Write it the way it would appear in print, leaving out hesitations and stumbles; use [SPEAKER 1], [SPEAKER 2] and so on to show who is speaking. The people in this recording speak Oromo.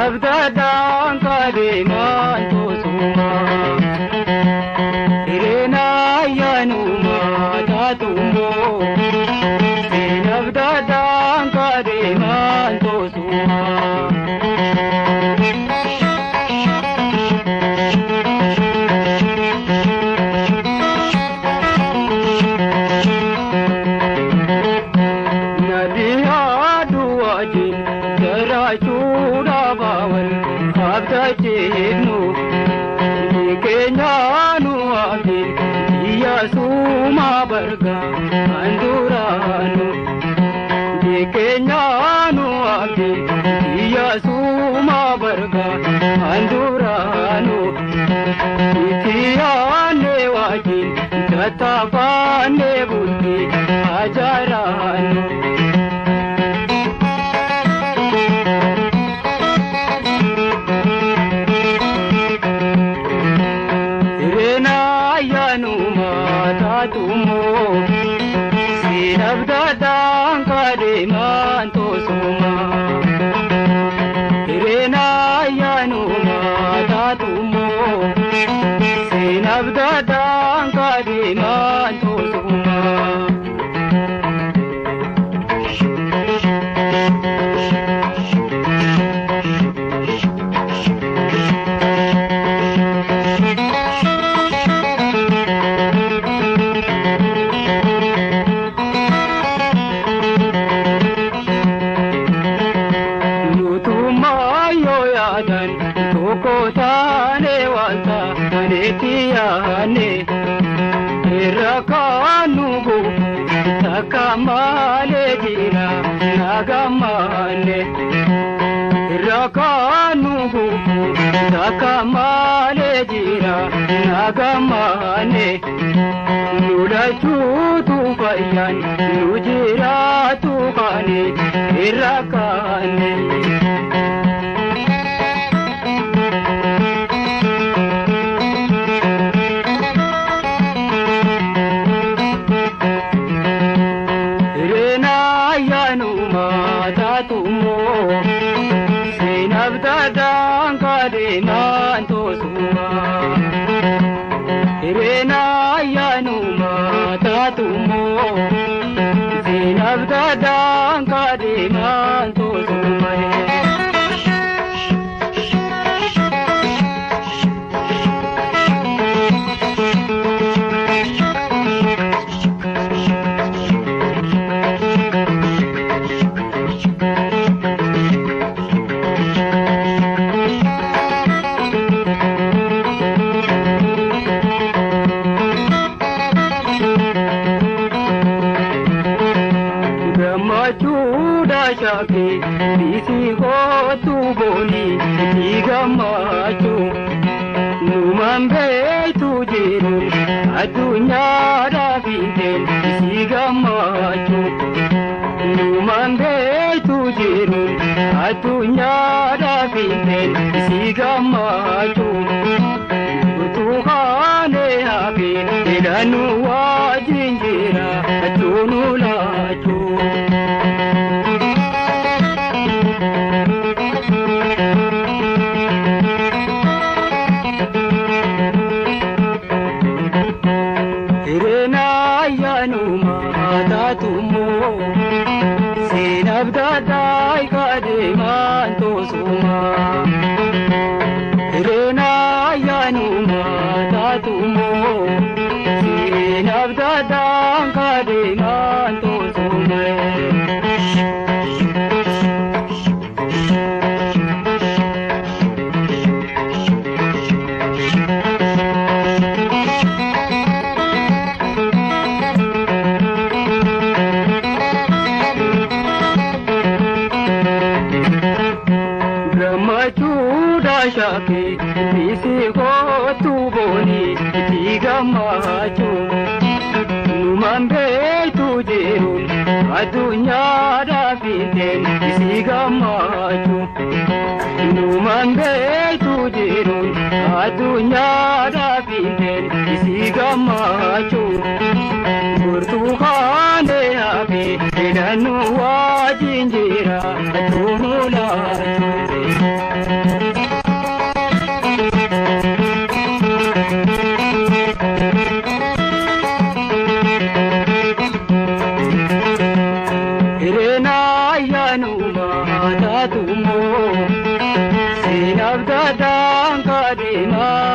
[SPEAKER 1] Sinabdadaan kadeemaan tosuma Ireenaa yaanumaa taatumoo Sinabdadaan kadeemaan tosuma Abdajenu dikenyanu abdin iyasuma barga anduranu dikenyanu abdin iyasuma barga anduranu itiyane wajin tatapane buddhi ajaranu Sinabdadaan kadeemaan tosuma Ireenaa yaanumaa taatumoo Sinabdadaan kadeemaan tosuma Kotaane wanta manetiyane irakanugu takamale jira nagamane irakanugu takamale jira nagamane nulachutu fayan nujira tukane irakane Sinabdadaan kadeemaan tosuma Ireenaa yaanumaa taatumoo Sinabdadaan kadeemaan tosuma Shaki bisi hotu boni digamachu numambe tujiru adunya ravinten digamachu numambe tujiru adunya ravinten digamachu tuhane api ilanu wajinjira atunulachu Sinabdadaan kadeemaan tosuma Ireenaa yaanumaa taatumoo Sinabdadaan kadeemaan tosuma Shaki bisi hotu boni digamachu numambe tujiru adunya ravinten digamachu numambe tujiru adunya ravinten digamachu burtukhane api ilanu wajinjira atunulachu abdaadhaan kaadhimaa.